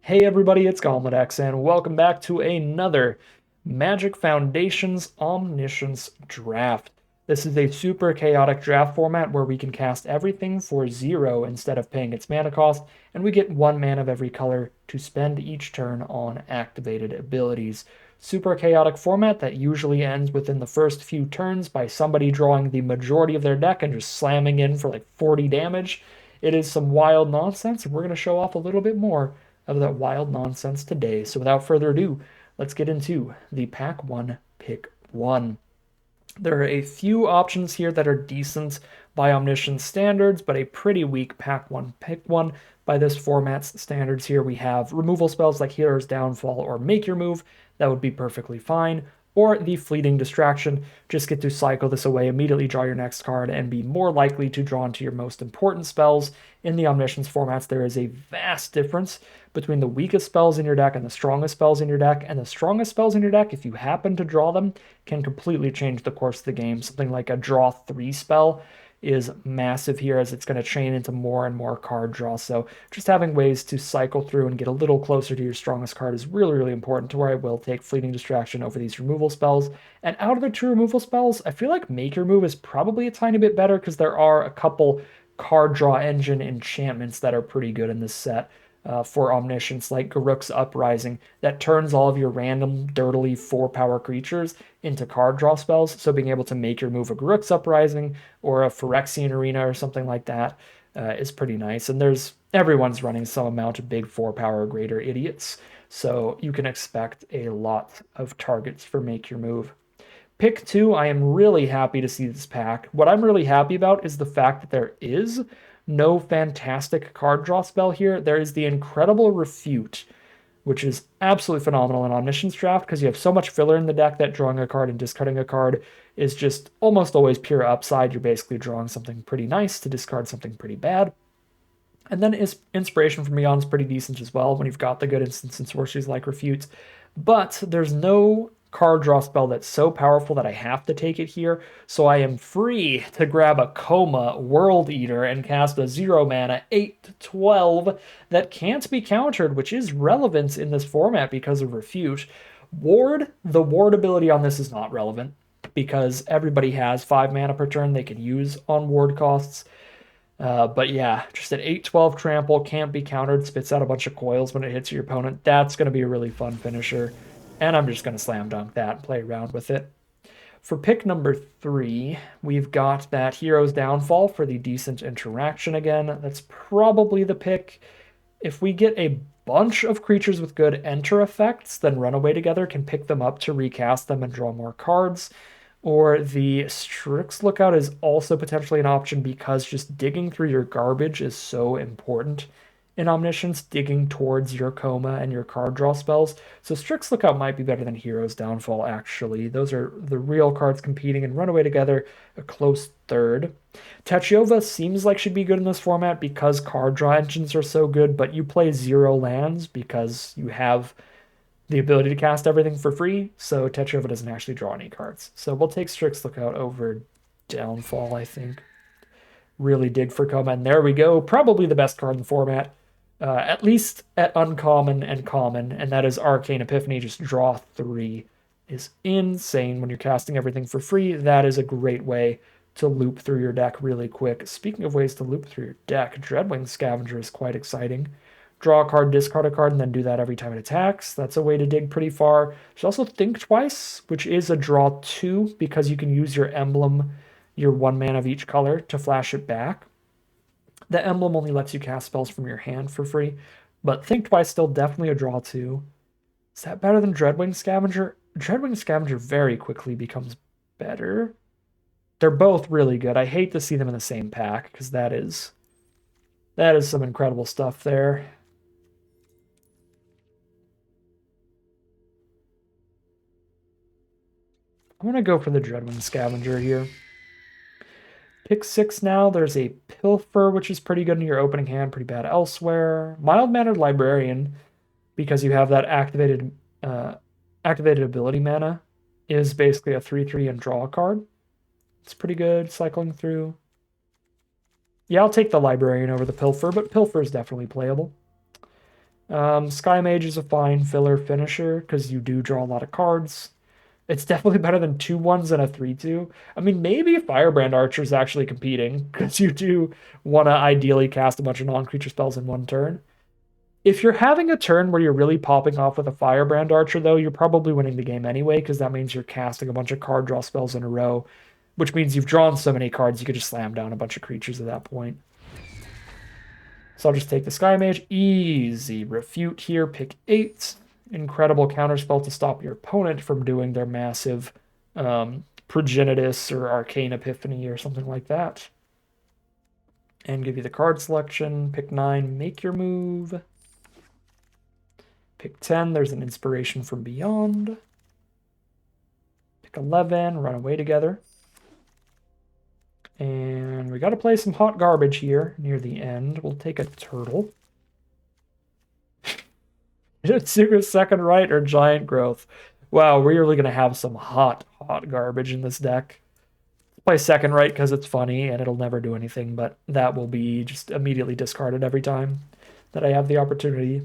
Hey everybody, it's Golmedex, and welcome back to another Magic Foundations Omniscience Draft. This is a super chaotic draft format where we can cast everything for 0 instead of paying its mana cost, and we get 1 mana of every color to spend each turn on activated abilities. Super chaotic format that usually ends within the first few turns by somebody drawing the majority of their deck and just slamming in for like 40 damage. It is some wild nonsense, and we're going to show off a little bit more of that wild nonsense today. So without further ado, let's get into the pack 1, pick 1. There are a few options here that are decent by Omniscience standards, but a pretty weak pack 1, pick 1 by this format's standards here. We have removal spells like Hero's Downfall or Make Your Move. That would be perfectly fine. Or the Fleeting Distraction. Just get to cycle this away, immediately draw your next card, and be more likely to draw into your most important spells. In the Omniscience formats, there is a vast difference between the weakest spells in your deck and the strongest spells in your deck. And the strongest spells in your deck, if you happen to draw them, can completely change the course of the game. Something like a draw 3 spell is massive here as it's going to chain into more and more card draw. So just having ways to cycle through and get a little closer to your strongest card is really, really important, to where I will take Fleeting Distraction over these removal spells. And out of the two removal spells, I feel like Make Your Move is probably a tiny bit better because there are a couple card draw engine enchantments that are pretty good in this set. For Omniscience, like Garruk's Uprising, that turns all of your random, dirtily 4-power creatures into card draw spells. So being able to make your move a Garruk's Uprising or a Phyrexian Arena or something like that is pretty nice. And everyone's running some amount of big 4-power or greater idiots, so you can expect a lot of targets for Make Your Move. Pick 2, I am really happy to see this pack. What I'm really happy about is the fact that there is no fantastic card draw spell here. There is the incredible Refute, which is absolutely phenomenal in Omniscience Draft because you have so much filler in the deck that drawing a card and discarding a card is just almost always pure upside. You're basically drawing something pretty nice to discard something pretty bad. And then Inspiration from Beyond is pretty decent as well when you've got the good instants and sorceries like Refute. But there's no card draw spell that's so powerful that I have to take it here, so I am free to grab a Coma World Eater and cast a 0 mana 8/12 that can't be countered, which is relevant in this format because of Refute. The Ward ability on this is not relevant because everybody has 5 mana per turn they can use on ward costs. But yeah, just an 8/12 trample, can't be countered, spits out a bunch of coils when it hits your opponent. That's going to be a really fun finisher. And I'm just going to slam dunk that and play around with it. For pick number 3, we've got that Hero's Downfall for the decent interaction again. That's probably the pick. If we get a bunch of creatures with good enter effects, then Runaway Together can pick them up to recast them and draw more cards. Or the Strix Lookout is also potentially an option because just digging through your garbage is so important in Omniscience, digging towards your Coma and your card draw spells. So Strix Lookout might be better than Hero's Downfall, actually. Those are the real cards competing, and Runaway Together, a close third. Tachiova seems like she'd be good in this format because card draw engines are so good, but you play 0 lands because you have the ability to cast everything for free, so Tachiova doesn't actually draw any cards. So we'll take Strix Lookout over Downfall, I think. Really dig for Coma, and there we go. Probably the best card in the format. At least at uncommon and common, and that is Arcane Epiphany. Just draw 3 is insane when you're casting everything for free. That is a great way to loop through your deck really quick. Speaking of ways to loop through your deck, Dreadwing Scavenger is quite exciting. Draw a card, discard a card, and then do that every time it attacks. That's a way to dig pretty far. There's also Think Twice, which is a draw 2 because you can use your emblem, your 1 mana of each color, to flash it back. The emblem only lets you cast spells from your hand for free, but Think Twice still definitely a draw 2. Is that better than Dreadwing Scavenger? Dreadwing Scavenger very quickly becomes better. They're both really good. I hate to see them in the same pack because that is some incredible stuff there. I'm going to go for the Dreadwing Scavenger here. Pick 6 now. There's a Pilfer, which is pretty good in your opening hand, pretty bad elsewhere. Mild-Mannered Librarian, because you have that activated ability mana, is basically a 3/3 and draw a card. It's pretty good cycling through. Yeah, I'll take the Librarian over the Pilfer, but Pilfer is definitely playable. Sky Mage is a fine filler finisher because you do draw a lot of cards. It's definitely better than 2/1s and a 3/2. I mean, maybe Firebrand Archer is actually competing because you do want to ideally cast a bunch of non-creature spells in one turn. If you're having a turn where you're really popping off with a Firebrand Archer, though, you're probably winning the game anyway because that means you're casting a bunch of card draw spells in a row, which means you've drawn so many cards you could just slam down a bunch of creatures at that point. So I'll just take the Sky Mage. Easy refute here. Pick 8. Incredible counterspell to stop your opponent from doing their massive Progenitus or Arcane Epiphany or something like that. And give you the card selection. Pick 9. Make your move. Pick 10. There's an Inspiration from Beyond. Pick 11. Run away together. And we got to play some hot garbage here near the end. We'll take a turtle. Second right or giant growth. Wow, we're really going to have some hot garbage in this deck. Play second right because it's funny and it'll never do anything, but that will be just immediately discarded every time that I have the opportunity.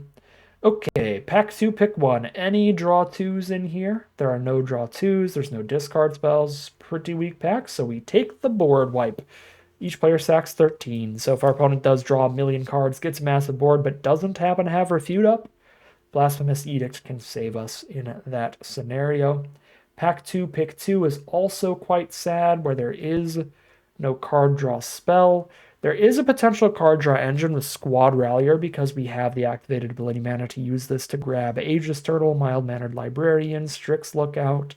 Okay, pack 2, pick 1. Any draw 2s in here? There are no draw 2s. There's no discard spells. Pretty weak pack, so we take the board wipe. Each player sacks 13. So if our opponent does draw a million cards, gets a massive board, but doesn't happen to have refute up, Blasphemous Edict can save us in that scenario. Pack 2, pick 2 is also quite sad, where there is no card draw spell. There is a potential card draw engine with Squad Rallier because we have the activated ability mana to use this to grab Aegis Turtle, Mild-Mannered Librarian, Strix Lookout,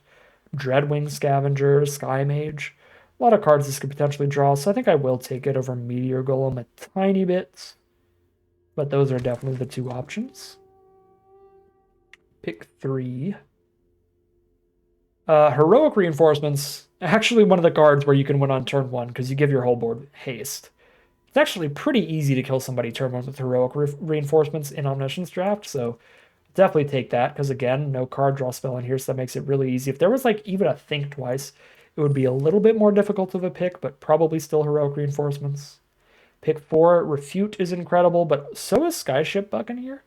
Dreadwing Scavenger, Sky Mage. A lot of cards this could potentially draw, so I think I will take it over Meteor Golem a tiny bit. But those are definitely the two options. Pick 3. Heroic Reinforcements, actually one of the cards where you can win on turn 1 because you give your whole board haste. It's actually pretty easy to kill somebody turn 1 with Heroic Reinforcements in Omniscience Draft, so definitely take that because, again, no card draw spell in here, so that makes it really easy. If there was like even a Think Twice, it would be a little bit more difficult of a pick, but probably still Heroic Reinforcements. Pick 4, Refute is incredible, but so is Skyship Buccaneer.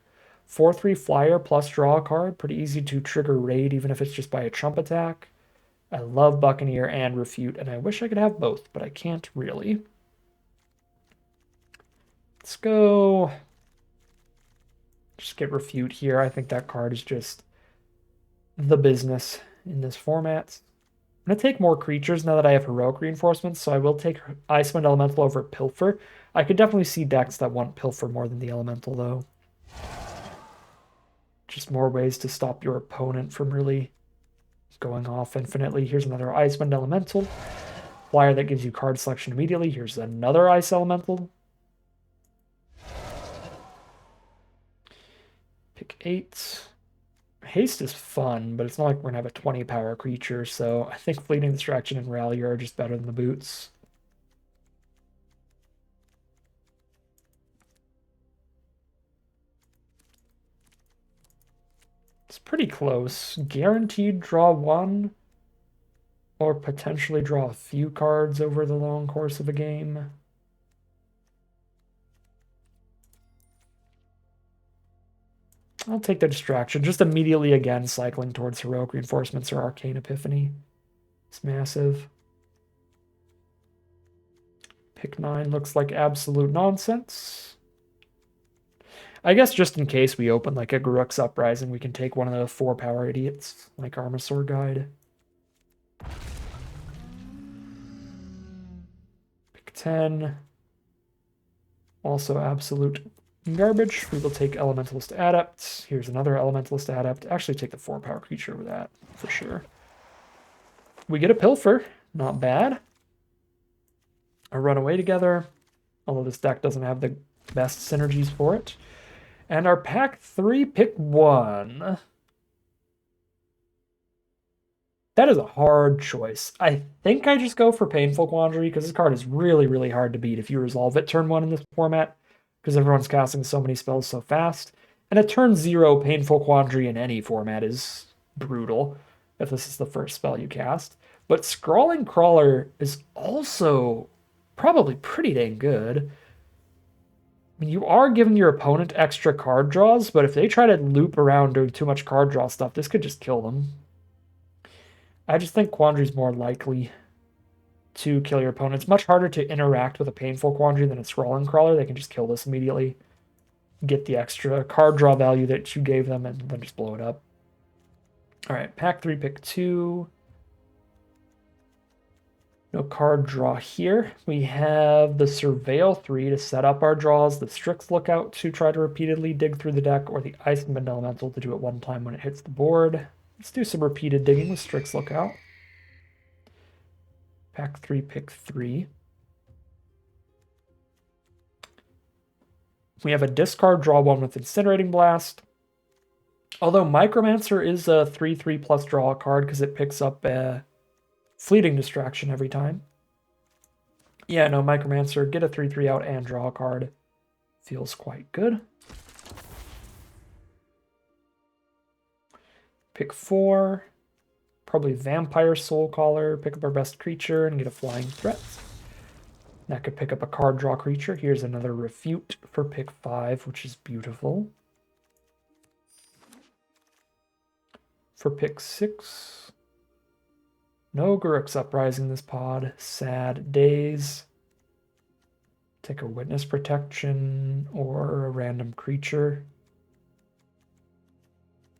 4/3 flyer plus draw a card. Pretty easy to trigger raid, even if it's just by a trump attack. I love Buccaneer and Refute, and I wish I could have both, but I can't really. Let's go. Just get Refute here. I think that card is just the business in this format. I'm going to take more creatures now that I have Heroic Reinforcements, so I will take Icewind Elemental over Pilfer. I could definitely see decks that want Pilfer more than the Elemental, though. Just more ways to stop your opponent from really going off infinitely. Here's another Icewind Elemental. Flyer that gives you card selection immediately. Here's another Ice Elemental. Pick 8. Haste is fun, but it's not like we're going to have a 20 power creature, so I think Fleeting Distraction and Rally are just better than the boots. It's pretty close. Guaranteed draw 1, or potentially draw a few cards over the long course of a game. I'll take the distraction. Just immediately again cycling towards Heroic Reinforcements or Arcane Epiphany. It's massive. Pick 9 looks like absolute nonsense. I guess just in case we open like a Garruk's Uprising, we can take one of the 4 power idiots, like Armasaur Guide. Pick 10. Also absolute garbage. We will take Elementalist Adept. Here's another Elementalist Adept. Actually take the 4 power creature over that, for sure. We get a Pilfer. Not bad. A Runaway together. Although this deck doesn't have the best synergies for it. And our pack 3, pick 1. That is a hard choice. I think I just go for Painful Quandary because this card is really, really hard to beat if you resolve it turn 1 in this format because everyone's casting so many spells so fast. And a turn 0 Painful Quandary in any format is brutal if this is the first spell you cast. But Scrawling Crawler is also probably pretty dang good. mean, you are giving your opponent extra card draws, but if they try to loop around doing too much card draw stuff, this could just kill them. I just think Quandary's more likely to kill your opponent. It's much harder to interact with a painful Quandary than a Scrawling Crawler. They can just kill this immediately, get the extra card draw value that you gave them, and then just blow it up. All right, pack 3, pick 2. No card draw here. We have the Surveil 3 to set up our draws, the Strix Lookout to try to repeatedly dig through the deck, or the Icewind Elemental to do it one time when it hits the board. Let's do some repeated digging with Strix Lookout. Pack 3, pick 3. We have a discard draw 1 with Incinerating Blast. Although Micromancer is a 3/3 plus draw card because it picks up a Fleeting Distraction every time. Yeah, no, Micromancer, get a 3/3 out and draw a card. Feels quite good. Pick 4. Probably Vampire Soulcaller. Pick up our best creature and get a flying threat. That could pick up a card draw creature. Here's another Refute for pick 5, which is beautiful. For pick 6, no Garruk's Uprising this pod. Sad days. Take a Witness Protection or a random creature.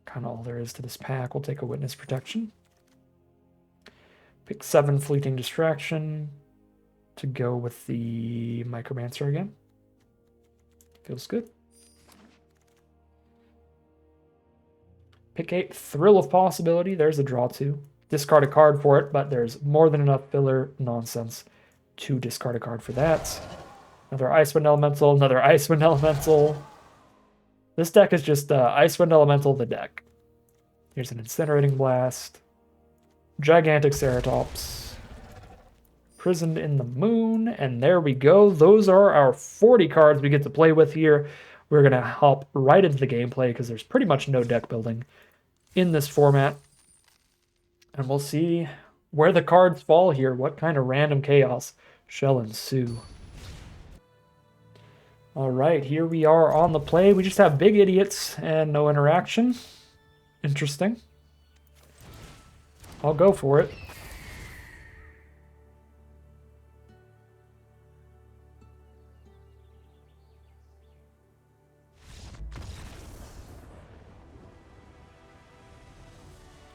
Kind of all there is to this pack. We'll take a Witness Protection. Pick 7, Fleeting Distraction to go with the Micromancer again. Feels good. Pick 8, Thrill of Possibility. There's a draw 2. Discard a card for it, but there's more than enough filler nonsense to discard a card for that. Another Icewind Elemental, another Icewind Elemental. This deck is just Icewind Elemental the deck. Here's an Incinerating Blast. Gigantic Ceratops. Prisoned in the Moon, and there we go. Those are our 40 cards we get to play with here. We're going to hop right into the gameplay because there's pretty much no deck building in this format. And we'll see where the cards fall here. What kind of random chaos shall ensue. All right, here we are on the play. We just have big idiots and no interaction. Interesting. I'll go for it.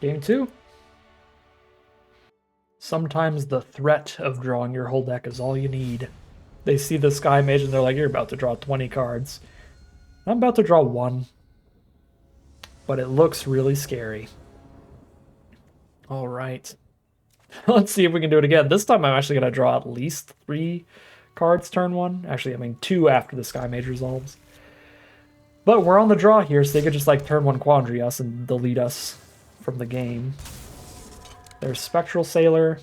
Game 2. Sometimes the threat of drawing your whole deck is all you need. They see the Sky Mage and they're like, you're about to draw 20 cards. I'm about to draw 1. But it looks really scary. All right. Let's see if we can do it again. This time I'm actually going to draw at least 3 cards turn 1. Actually, I mean 2 after the Sky Mage resolves. But we're on the draw here, so they could just like turn 1 Quandary us and delete us from the game. There's Spectral Sailor.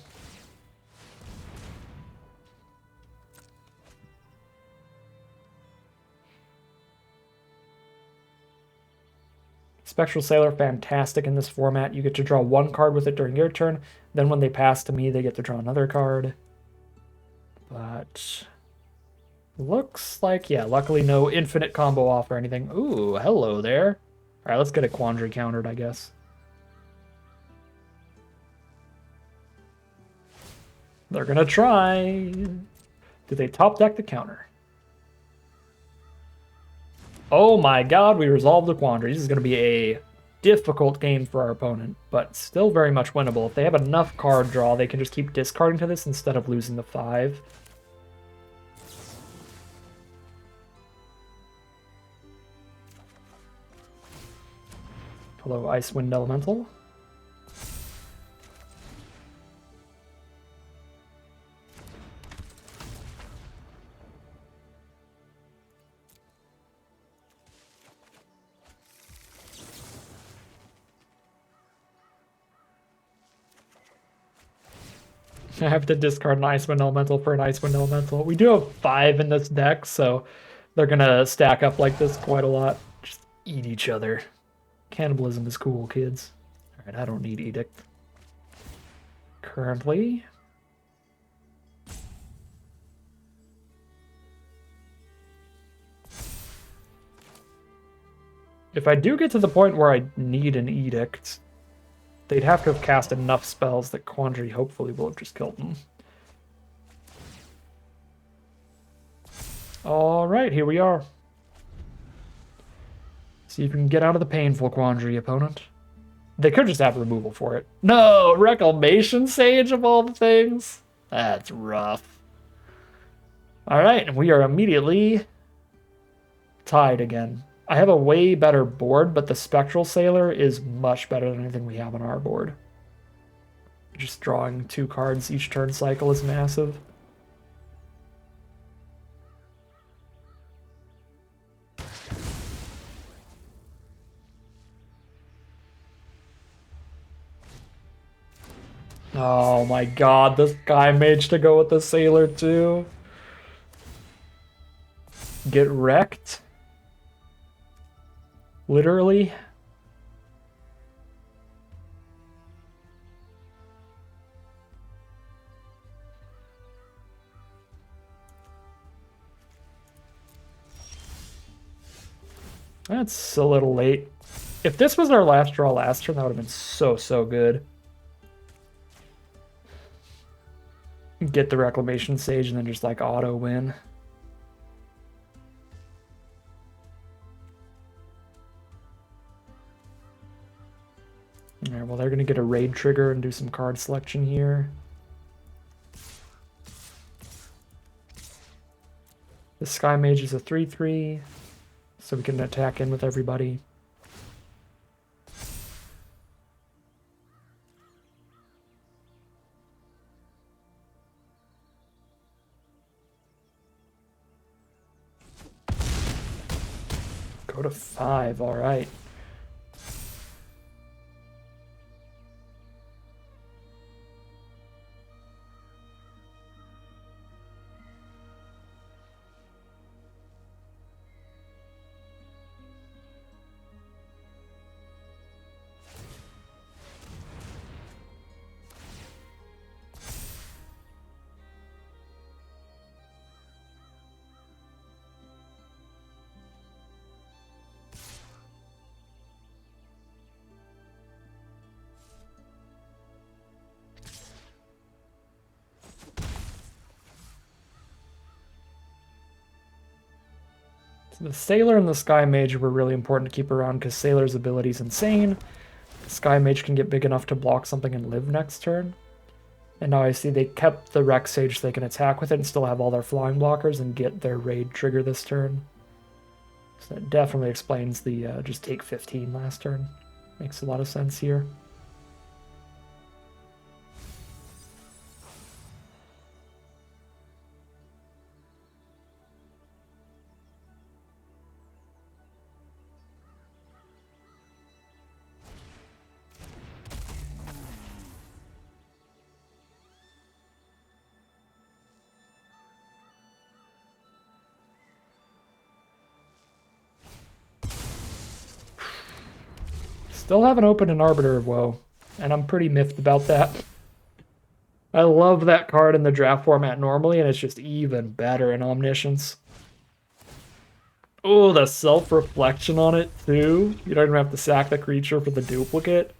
Spectral Sailor, fantastic in this format. You get to draw 1 card with it during your turn. Then when they pass to me, they get to draw another card. But looks like, yeah, luckily no infinite combo off or anything. Ooh, hello there. All right, let's get a Quandary countered, I guess. They're gonna try. Do they top deck the counter? Oh my god, we resolved the Quandary. This is gonna be a difficult game for our opponent, but still very much winnable. If they have enough card draw, they can just keep discarding to this instead of losing the 5. Hello, Icewind Elemental. I have to discard an Icewind Elemental for an Icewind Elemental. We do have 5 in this deck, so they're gonna stack up like this quite a lot. Just eat each other. Cannibalism is cool, kids. Alright, I don't need Edict. Currently. If I do get to the point where I need an edict, they'd have to have cast enough spells that Quandary hopefully will have just killed them. Alright, here we are. See if you can get out of the painful Quandary, opponent. They could just have removal for it. No! Reclamation Sage of all the things? That's rough. Alright, we are immediately tied again. I have a way better board, but the Spectral Sailor is much better than anything we have on our board. Just drawing 2 cards each turn cycle is massive. Oh my god, this guy mage to go with the Sailor too. Get wrecked. Literally. That's a little late. If this was our last draw last turn, that would have been so good. Get the Reclamation Sage and then just like auto win. Alright, well they're gonna get a raid trigger and do some card selection here. The Sky Mage is a 3/3, so we can attack in with everybody. Go to 5, alright. The Sailor and the Sky Mage were really important to keep around because Sailor's ability is insane. The Sky Mage can get big enough to block something and live next turn. And now I see they kept the Rec Sage so they can attack with it and still have all their flying blockers and get their raid trigger this turn. So that definitely explains the just take 15 last turn. Makes a lot of sense here. Still haven't opened an Arbiter of Woe, and I'm pretty miffed about that. I love that card in the draft format normally, and it's just even better in Omniscience. Oh, the self-reflection on it, too. You don't even have to sack the creature for the duplicate.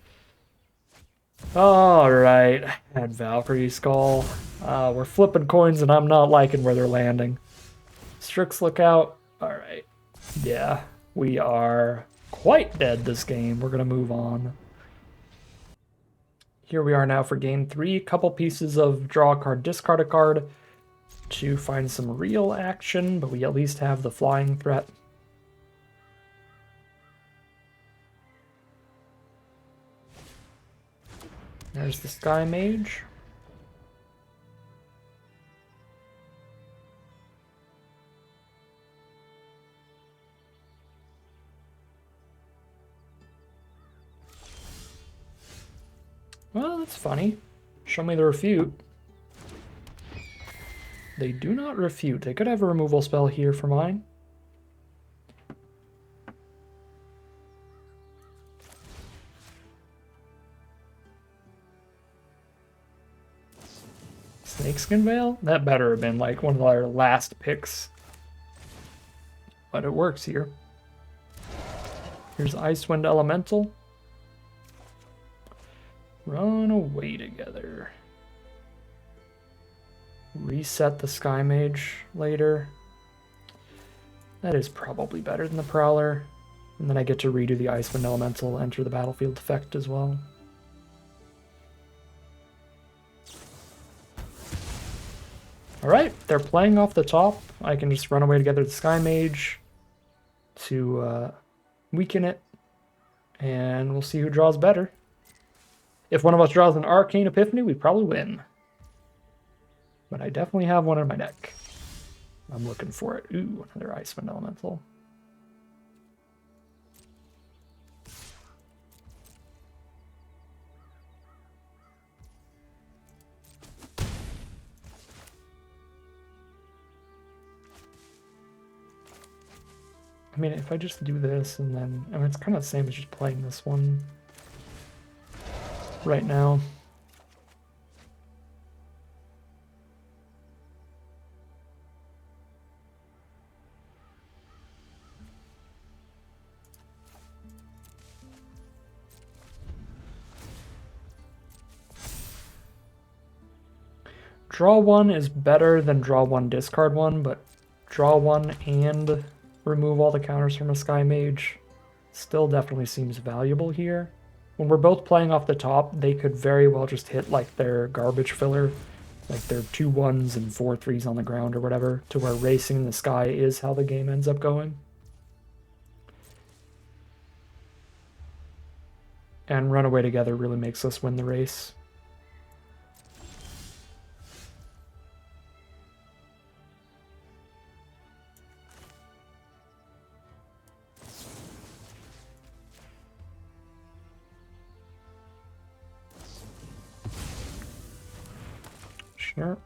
Alright, and Valkyrie Skull. We're flipping coins, and I'm not liking where they're landing. Strix Lookout. Alright. Yeah, we are quite dead this game. We're going to move on. Here we are now for game 3. Couple pieces of draw a card, discard a card to find some real action, but we at least have the flying threat. There's the Sky Mage. Well, that's funny. Show me the refute. They do not refute. They could have a removal spell here for mine. Snakeskin Veil? That better have been like one of our last picks. But it works here. Here's Icewind Elemental. Run away together. Reset the Sky Mage later. That is probably better than the Prowler. And then I get to redo the Icewind Elemental, enter the battlefield effect as well. Alright, they're playing off the top. I can just run away together the Sky Mage to weaken it. And we'll see who draws better. If one of us draws an Arcane Epiphany, we probably win. But I definitely have one in my deck. I'm looking for it. Ooh, another Icewind Elemental. I mean, if I just do this and then... I mean, it's kind of the same as just playing this one right now. Draw one is better than draw one, discard one, but draw one and remove all the counters from a Sky Mage still definitely seems valuable here. When we're both playing off the top, they could very well just hit like their garbage filler, like their 2 1s and 4 3s on the ground or whatever, to where racing in the sky is how the game ends up going. And Run Away Together really makes us win the race. Sure.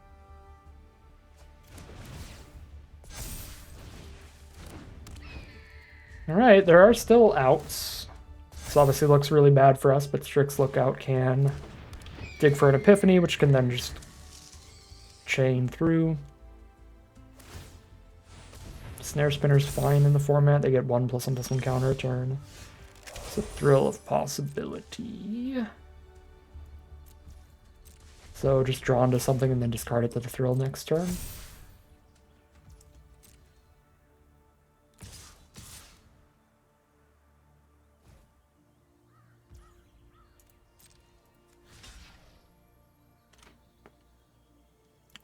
Alright, there are still outs. This obviously looks really bad for us, but Strix Lookout can dig for an Epiphany, which can then just chain through. Snare Spinner's fine in the format. They get 1+1/+1 counter a turn. It's a thrill of possibility. So just draw into something and then discard it to the thrill next turn.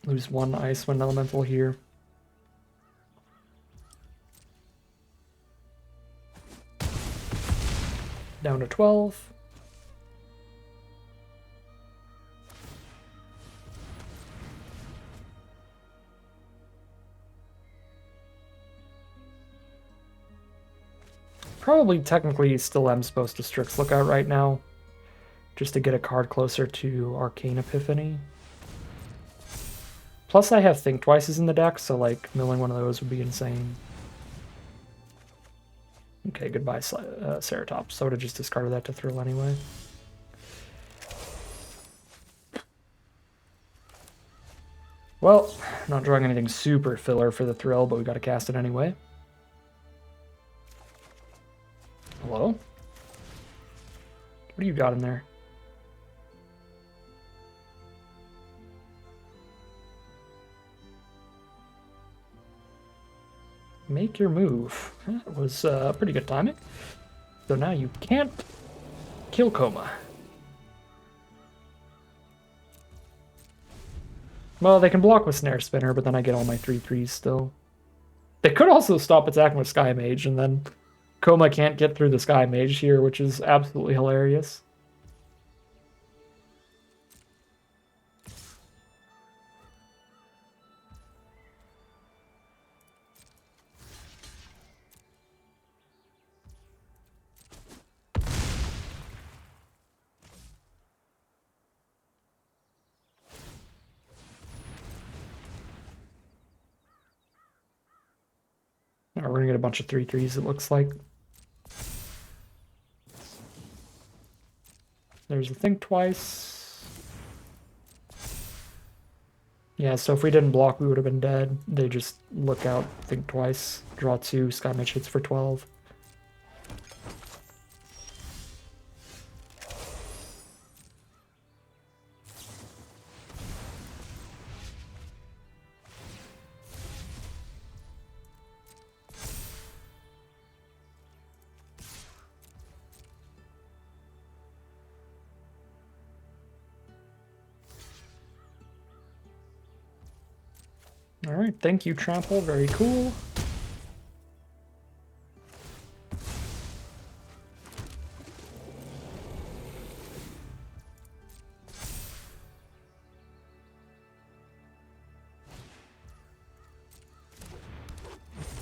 Lose 1 Icewind Elemental here. Down to 12. Probably technically still am supposed to Strix Lookout right now, just to get a card closer to Arcane Epiphany. Plus I have Think Twices in the deck, so like milling one of those would be insane. Okay, goodbye Ceratops. So I would have just discarded that to thrill anyway. Well, not drawing anything super filler for the thrill, but we gotta cast it anyway. Hello? What do you got in there? Make your move. That was pretty good timing. So now you can't kill Coma. Well, they can block with Snare Spinner, but then I get all my 3/3s still. They could also stop attacking with Sky Mage, and then Coma can't get through the Sky Mage here, which is absolutely hilarious. We're gonna get a bunch of 3/3s, it looks like. There's a Think Twice. Yeah, so if we didn't block, we would have been dead. They just look out, Think Twice, draw 2, Sky Mage hits for 12. All right, thank you, Trample. Very cool.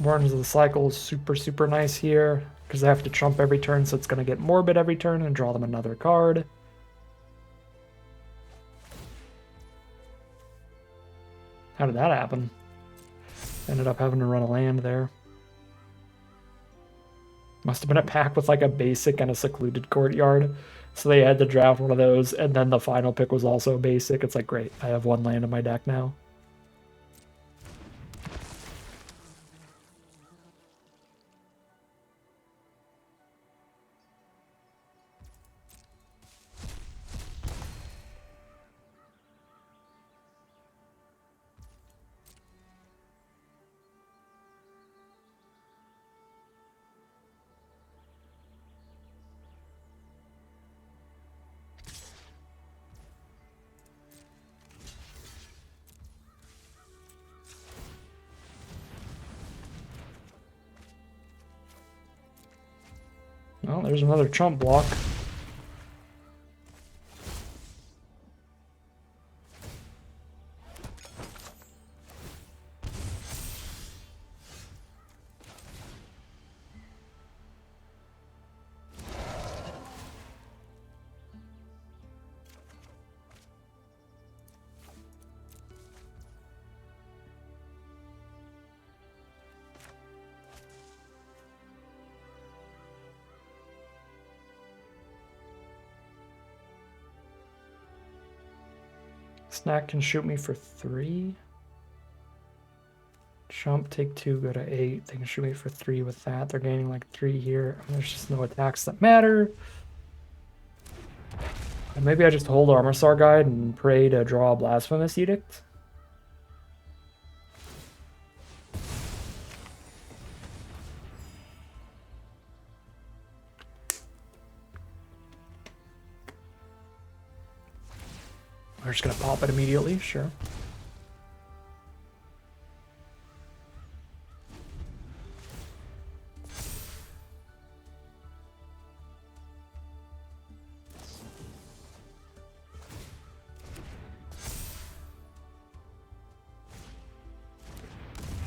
Worms of the Cycle is super, super nice here because I have to trump every turn, so it's going to get Morbid every turn and draw them another card. How did that happen? Ended up having to run a land there. Must have been a pack with like a basic and a secluded courtyard. So they had to draft one of those, and then the final pick was also basic. It's like, great, I have one land in my deck now. Well, there's another chump block. Snack can shoot me for 3. Chump, take 2, go to 8. They can shoot me for 3 with that. They're gaining like 3 here. And there's just no attacks that matter. And maybe I just hold Armorsar Guide and pray to draw a Blasphemous Edict. We're just gonna pop it immediately, sure.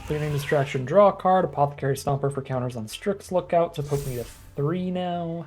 Fleeting Distraction, draw a card. Apothecary Stomper for counters on Strix Lookout to put me to 3 now.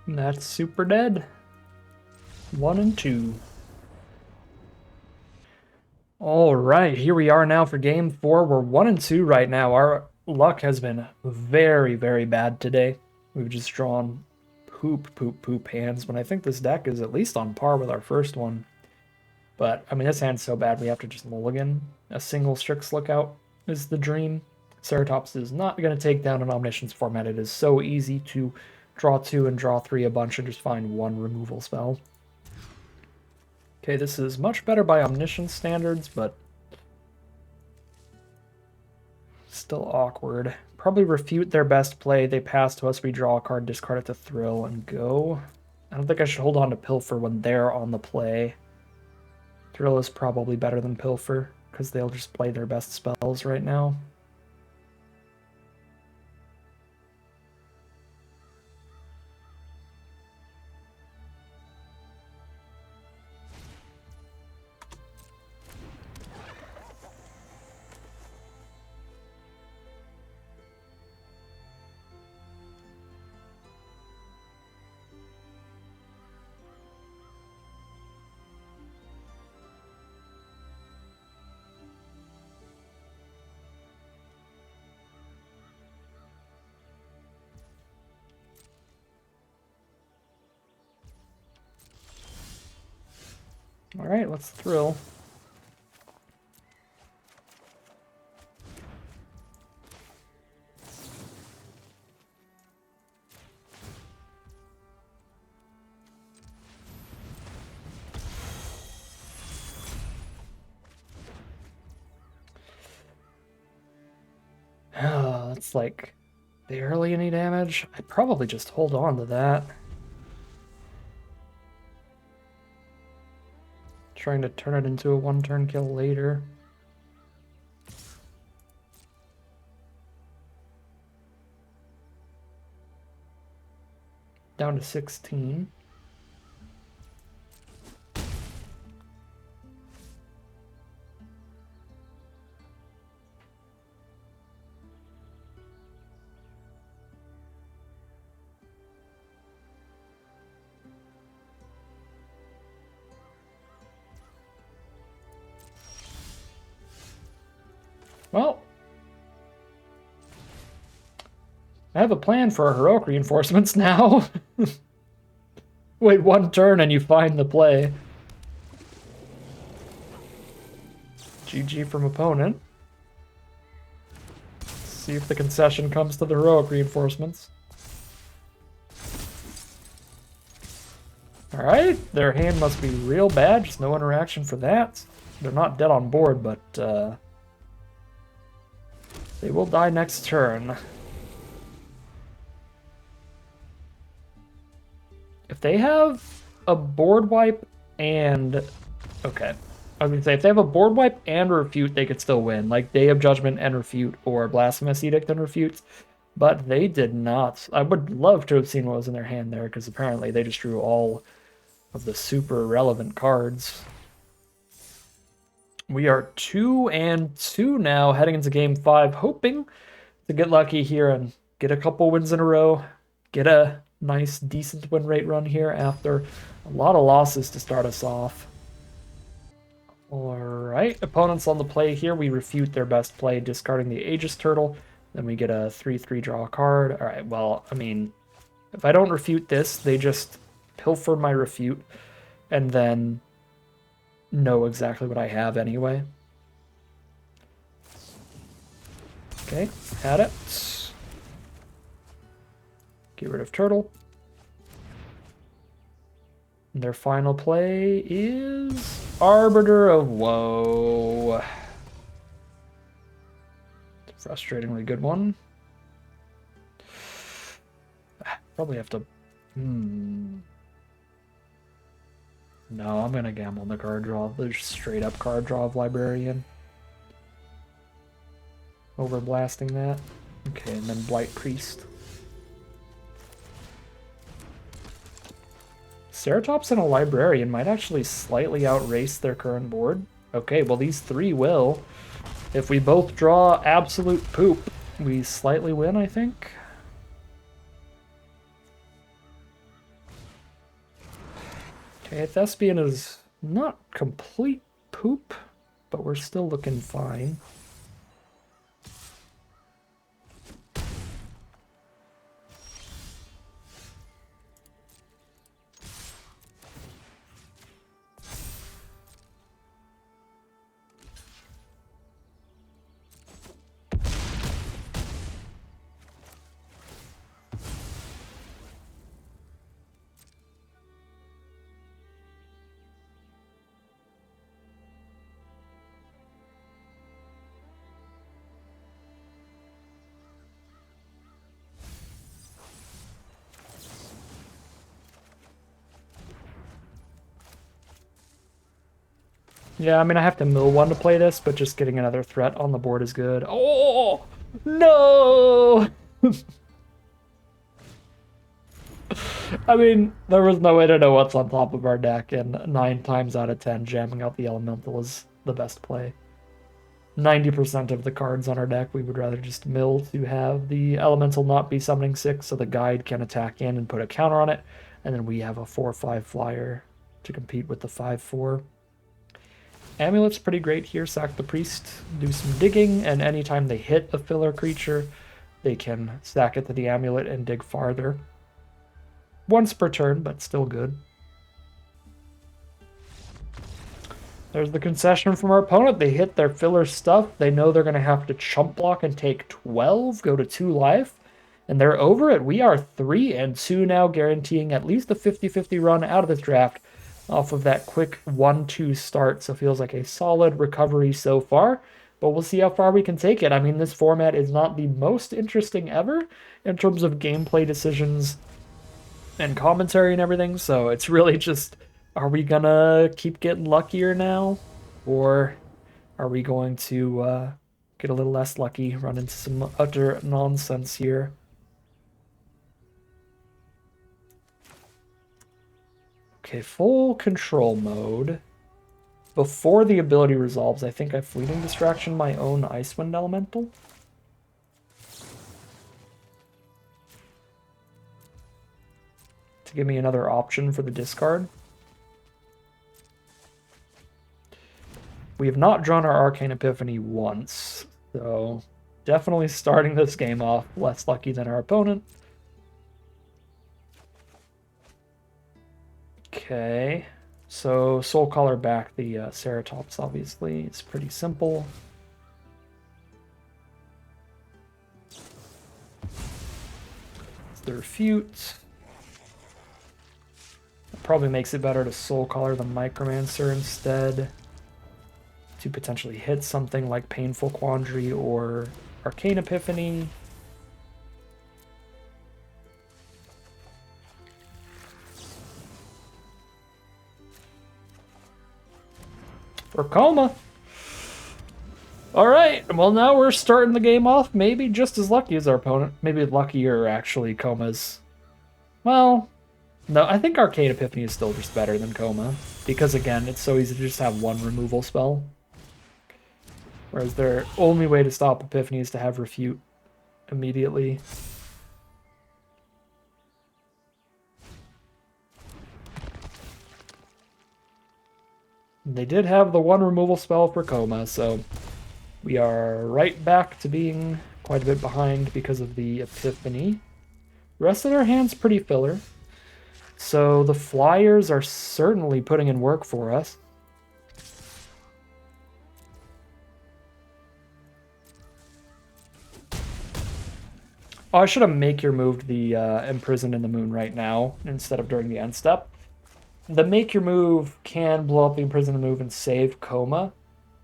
And that's super dead. 1 and 2. All right, here we are now for game 4. We're 1 and 2 right now. Our luck has been very, very bad today. We've just drawn poop hands, when I think this deck is at least on par with our first one. But, I mean, this hand's so bad we have to just mulligan. A single Strix Lookout is the dream. Ceratops is not going to take down an Omniscience format. It is so easy to draw 2 and draw 3 a bunch and just find 1 removal spell. Okay, this is much better by Omniscience standards, but still awkward. Probably refute their best play. They pass to us, we draw a card, discard it to Thrill, and go. I don't think I should hold on to Pilfer when they're on the play. Thrill is probably better than Pilfer, because they'll just play their best spells right now. All right, let's thrill. That's like barely any damage. I'd probably just hold on to that. Trying to turn it into a one-turn kill later. Down to 16. Well, I have a plan for our heroic reinforcements now. Wait one turn and you find the play. GG from opponent. Let's see if the concession comes to the heroic reinforcements. Alright, their hand must be real bad, just no interaction for that. They're not dead on board, but they will die next turn. If they have a board wipe and... Okay. I was going to say, if they have a board wipe and a refute, they could still win. Like Day of Judgment and refute, or Blasphemous Edict and refute. But they did not. I would love to have seen what was in their hand there, because apparently they just drew all of the super relevant cards. We are 2-2 now, heading into Game 5, hoping to get lucky here and get a couple wins in a row. Get a nice, decent win rate run here after a lot of losses to start us off. Alright, opponents on the play here. We refute their best play, discarding the Aegis Turtle. Then we get a 3/3 draw a card. Alright, well, I mean, if I don't refute this, they just pilfer my refute and then know exactly what I have anyway. Okay, had it. Get rid of Turtle. And their final play is Arbiter of Woe. It's a frustratingly good one. Probably have to... No, I'm going to gamble on the card draw. The straight up card draw of Librarian. Over blasting that. Okay, and then Blight Priest. Ceratops and a Librarian might actually slightly outrace their current board. Okay, well these three will. If we both draw absolute poop, we slightly win, I think. Okay, Thespian is not complete poop, but we're still looking fine. Yeah, I mean, I have to mill one to play this, but just getting another threat on the board is good. Oh, no! I mean, there was no way to know what's on top of our deck, and 9 times out of 10, jamming out the Elemental is the best play. 90% of the cards on our deck, we would rather just mill to have the Elemental not be summoning 6, so the guide can attack in and put a counter on it, and then we have a 4/5 flyer to compete with the 5/4. Amulet's pretty great here. Sack the Priest, do some digging, and anytime they hit a filler creature, they can stack it to the Amulet and dig farther. Once per turn, but still good. There's the concession from our opponent. They hit their filler stuff. They know they're going to have to chump block and take 12, go to 2 life, and they're over it. We are 3-2 now, guaranteeing at least a 50-50 run out of this draft off of that quick 1-2 start. So feels like a solid recovery so far, but we'll see how far we can take it. I mean, this format is not the most interesting ever in terms of gameplay decisions and commentary and everything, so it's really just, are we gonna keep getting luckier now, or are we going to get a little less lucky, run into some utter nonsense here? Okay, full control mode. Before the ability resolves, I think I Fleeting Distraction my own Icewind Elemental. To give me another option for the discard. We have not drawn our Arcane Epiphany once, so definitely starting this game off less lucky than our opponent. Okay, so Soul Color back the Ceratops, obviously. It's pretty simple. It's the Refute. It probably makes it better to Soul Color the Micromancer instead, to potentially hit something like Painful Quandary or Arcane Epiphany. For Coma. Alright, well now we're starting the game off maybe just as lucky as our opponent. Maybe luckier, actually. Coma's... well, no, I think Arcane Epiphany is still just better than Coma. Because again, it's so easy to just have one removal spell. Whereas their only way to stop Epiphany is to have Refute immediately. They did have the one removal spell for Coma, so we are right back to being quite a bit behind because of the Epiphany. The rest of their hand's pretty filler. So the Flyers are certainly putting in work for us. Oh, I should have Make Your moved the Imprisoned in the Moon right now instead of during the end step. The Make Your Move can blow up the Imprisoned in the Move and save Coma.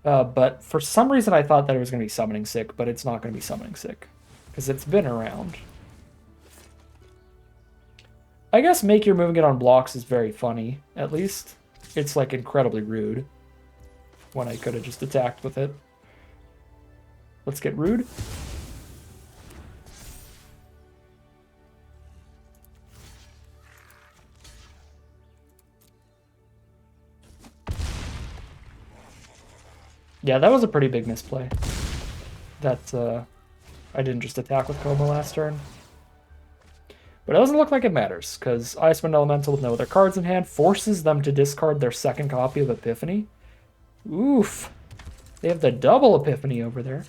But for some reason I thought that it was going to be Summoning Sick, but it's not going to be Summoning Sick. Because it's been around. I guess Make Your Move and get on blocks is very funny, at least. It's like incredibly rude. When I could have just attacked with it. Let's get rude. Yeah, that was a pretty big misplay. That I didn't just attack with Coma last turn. But it doesn't look like it matters, because Icewind Elemental with no other cards in hand forces them to discard their second copy of Epiphany. Oof. They have the double Epiphany over there.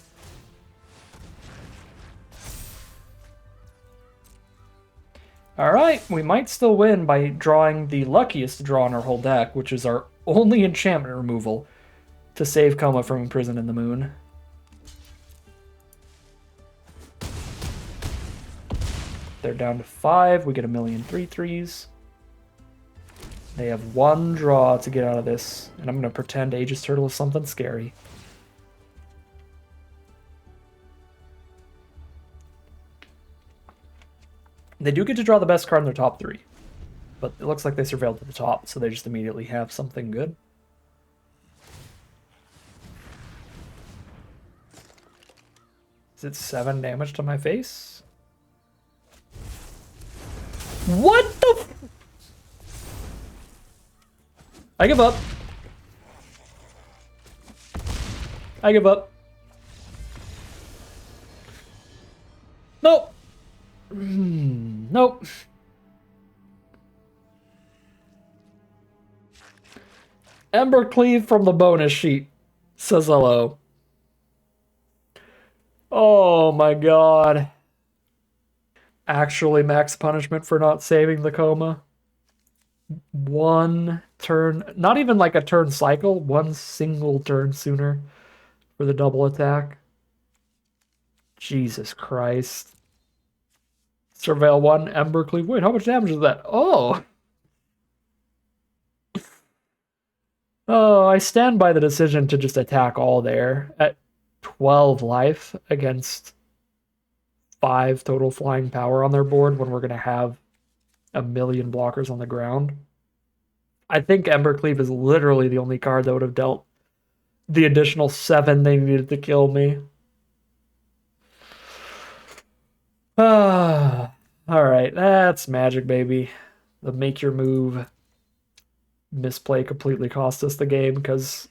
Alright, we might still win by drawing the luckiest draw in our whole deck, which is our only enchantment removal to save Coma from Imprisoned in the Moon. They're down to 5. We get a million 3/3s. They have one draw to get out of this, and I'm going to pretend Aegis Turtle is something scary. They do get to draw the best card in their top 3, but it looks like they surveilled to the top, so they just immediately have something good. Is it 7 damage to my face? What the f— I give up. I give up. Nope. Nope. Embercleave from the bonus sheet says hello. Oh my god. Actually max punishment for not saving the Coma. 1 turn, not even like a turn cycle, one single turn sooner for the double attack. Jesus Christ. Surveil 1, Embercleave. Wait, how much damage is that? Oh! Oh, I stand by the decision to just attack all there at 12 life against 5 total flying power on their board when we're going to have a million blockers on the ground. I think Embercleave is literally the only card that would have dealt the additional 7 they needed to kill me. Ah, all right, that's Magic, baby. The make your move misplay completely cost us the game because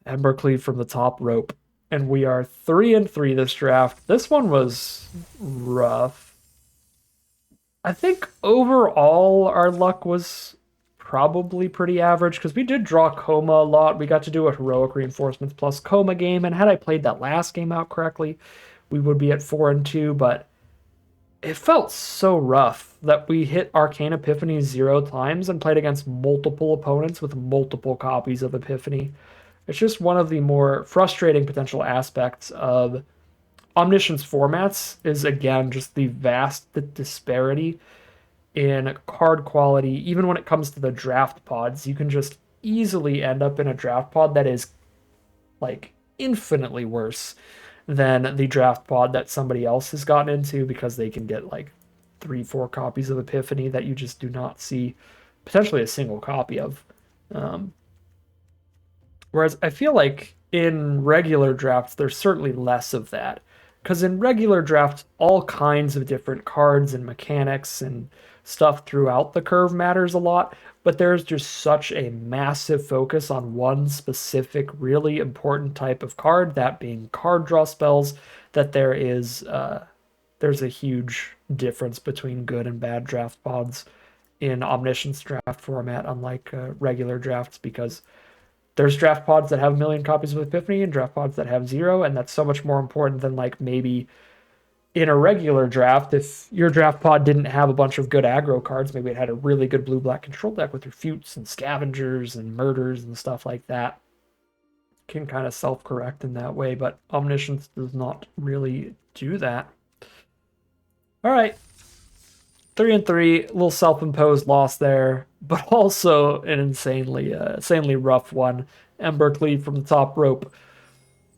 Embercleave from the top rope. And we are 3-3 this draft. This one was rough. I think overall our luck was probably pretty average because we did draw Coma a lot. We got to do a Heroic Reinforcements plus Coma game, and had I played that last game out correctly, we would be at 4-2, but it felt so rough that we hit Arcane Epiphany 0 times and played against multiple opponents with multiple copies of Epiphany. It's just one of the more frustrating potential aspects of Omniscience formats is, again, just the vast disparity in card quality. Even when it comes to the draft pods, you can just easily end up in a draft pod that is like infinitely worse than the draft pod that somebody else has gotten into because they can get like 3-4 copies of Epiphany that you just do not see potentially a single copy of. Um, Whereas I feel like in regular drafts, there's certainly less of that. Because in regular drafts, all kinds of different cards and mechanics and stuff throughout the curve matters a lot, but there's just such a massive focus on one specific, really important type of card, that being card draw spells, that there's a huge difference between good and bad draft pods in Omniscience Draft format, unlike regular drafts, because there's draft pods that have a million copies of Epiphany and draft pods that have 0, and that's so much more important than like maybe in a regular draft. If your draft pod didn't have a bunch of good aggro cards, maybe it had a really good blue-black control deck with refutes and scavengers and murders and stuff like that. Can kind of self-correct in that way, but Omniscience does not really do that. All right, 3-3, a little self-imposed loss there, but also an insanely rough one. Embercleave from the top rope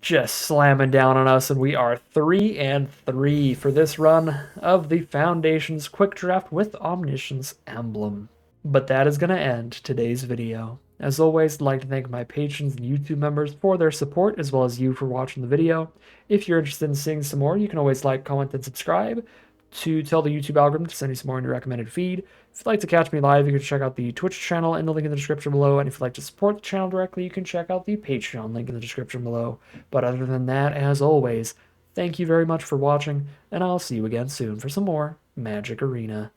just slamming down on us, and we are 3-3 for this run of the Foundations Quick Draft with Omniscience Emblem. But that is going to end today's video. As always, I'd like to thank my patrons and YouTube members for their support, as well as you for watching the video. If you're interested in seeing some more, you can always like, comment, and subscribe to tell the YouTube algorithm to send you some more in your recommended feed. If you'd like to catch me live, you can check out the Twitch channel in the link in the description below. And if you'd like to support the channel directly, you can check out the Patreon link in the description below. But other than that, as always, thank you very much for watching, and I'll see you again soon for some more Magic Arena.